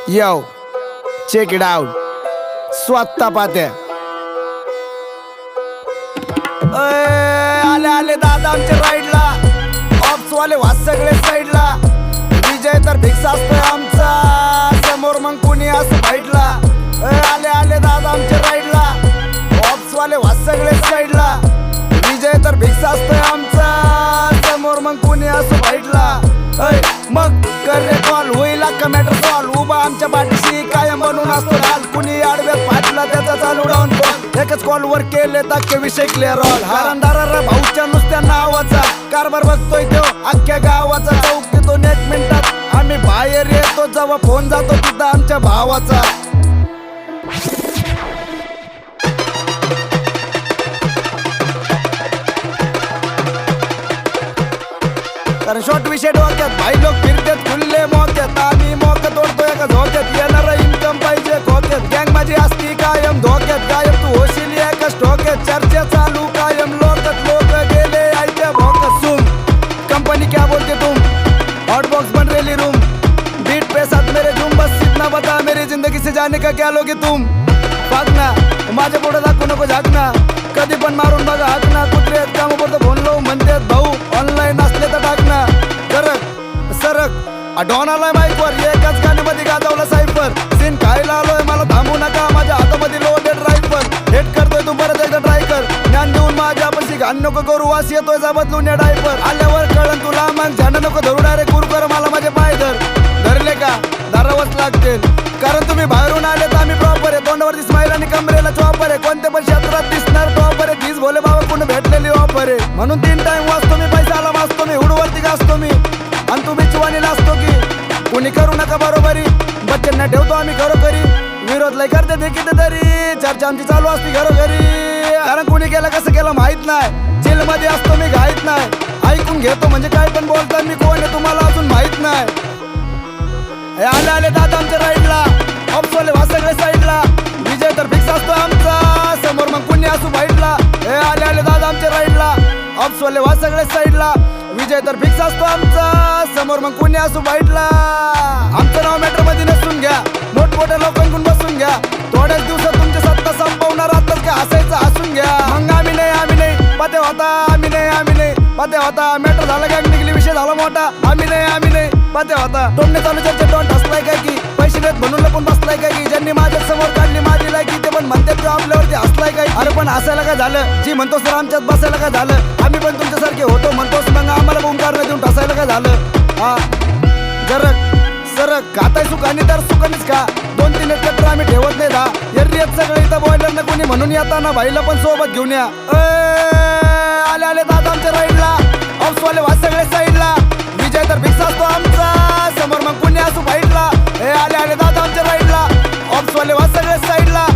Yo, check it out. स्वतः पाहते आले आले दादा आमच्या राईडला, ऑप्स वाले वास सगळे साईडला. विजय तर फिक्स असतोय आमचा, समोर मग कुणी असं फाईटला. आले आले दादा आमच्या राईडला, ऑप्स वाले वास सगळे साईडला. विजय तर फिक्स असतोय आमचा, समोर मग कुणी असं फाईटला. मग कर रे कॉल, होईल का मॅटर सॉल्व. उभा आमच्या पाठीशी कायम बनून असतो हाल. कुणी आडव्यात फाटला त्याचा चालू डाऊन कॉल. एकच कॉल वर केले ताके विषय क्लिअर ऑल. हारंदारा भाऊच्या नुसत्या नावाचा कारभार बघतोय तो अख्ख्या गावाचा. चौकीतून 1 मिनिटात आम्ही बाहेर येतो, जेव्हा फोन जातो तिथं आमच्या भावाचा. कारण शॉर्ट विषय डोक्यात, भाई लोक फिरतेत खुल्ले मोक्यात. आम्ही मोक तोडतोय का झोक्यात, येणार इन्कम पाहिजे खोक्यात. गँग माझी असती कायम धोक्यात, गायब तू होशील एका स्टोक्यात. चर्चा चालू कायम लोकत, लोक गेले आयत्या भोकत. सुम कंपनी क्या बोलते तुम, हॉट बॉक्स बन रेली रूम. बीट पे साथ मेरे झूम, बस इतना बता मेरी जिंदगी से जाने का क्या लोगे तुम. भागना माझ्या पुढे दाखवू नको झाकना, कधी पण मारून बघा हाकना. कुत्रे काम करतो फोन लो म्हणतात भाऊ, ऑनलाईन असले तर टाकना. सरक डॉन आलाय माईकवर, एकाच गाण्यामध्ये गाजवला सायफर. सीन खायला आलोय मला थांबू नका, माझ्या हातामध्ये लोडेड रायफल. हेट करतोय तू परत एकदा ट्राय कर, ज्ञान देऊन माझ्या पशी घाण नको करू. वास येतोय जा बदलून या डायपर. आल्यावर कळण तुला मग झाड नको धरू, डायरेक्ट गुरु कर मला माझे पाय धरले का धरावच लागतील. कारण तुम्ही बाहेरून आले तर आम्ही प्रॉपर आहे. तोंडावरती स्माईल आणि कमरेला चॉपर आहे. कोणत्या पण क्षेत्रात दिसणार टॉपर आहे. तीच भोले बाबा कोण भेटलेली ऑफर आहे. म्हणून 3 टाइम वाचतो मी, पैशाला वाचतो मी, हुडवरती गाजतो मी. आणि तुम्ही चिवानी नाचतो की कुणी करू नका बरोबरी. बच्चन ठेवतो आम्ही घरोघरी, विरोध लय करते ते कितीतरी. चर्चा आमची चालू असती घरोघरी, कारण कुणी केलं कसं केलं माहित नाही. चिल मध्ये असतो मी घाईत नाही, ऐकून घेतो म्हणजे काय पण बोलतात. मी कोण आहे तुम्हाला अजून माहित नाही. आले आले दादा आमच्या राईडला, ऑप्सवाले वास सगळे साईडला. विजय तर फिक्स असतो आमचा, समोर मग कुणी असू फाईटला. आले आले दादा आमच्या राईडला, ऑप्सवाले वास सगळे साईडला. विजय तर फिक्स असतो आमचा, समोर मग कुणी असू फाईटला. आमचं नाव मॅटर मध्ये नसून घ्या, मोठमोठ्या लोकांकडून बसून घ्या. थोड्याच दिवसात तुमची सत्ता संपवणार, आताच काय हसायचं हसून घ्या. मग आम्ही नाही पाते होता, आम्ही नाही पाते होता. मॅटर झाला गॅंग निघली, विषय झाला मोठा. आम्ही नाही पाते होता. टोमने चालू चर्चा डॉन हसलाय काय की, पैसे देत बनून पण बसलाय काय की. ज्यांनी माझ्या समोर काढली माझी लायकी, ते पण म्हणतात तू आपल्यावरती हसलाय काय. अरे पण हसायला काय झालं, जी म्हणतोस तर आमच्यात बसायला काय झालं. आम्ही पण तुमच्यासारखे होतो म्हणतोस, मग आम्हाला ओंकार देऊन ठसायला काय झालं. हा जरक सरक खाताय सुखानी तर सुखानीच खा. 2-3 एकत्र आम्ही ठेवत नाही. 10 एरियात सगळे इथं बॉयलर ना कोणी, म्हणून येताना भाईला पण सोबत घेऊन या. आले आले दादा आमच्या राईडला, ऑप्सवाले वास सगळे साईडला. विजय तर फिक्स असतो आमचा, समोर मग कुणी असू फाईटला. आले आले दादा आमच्या राईडला, ऑप्सवाले वास सगळे साईडला.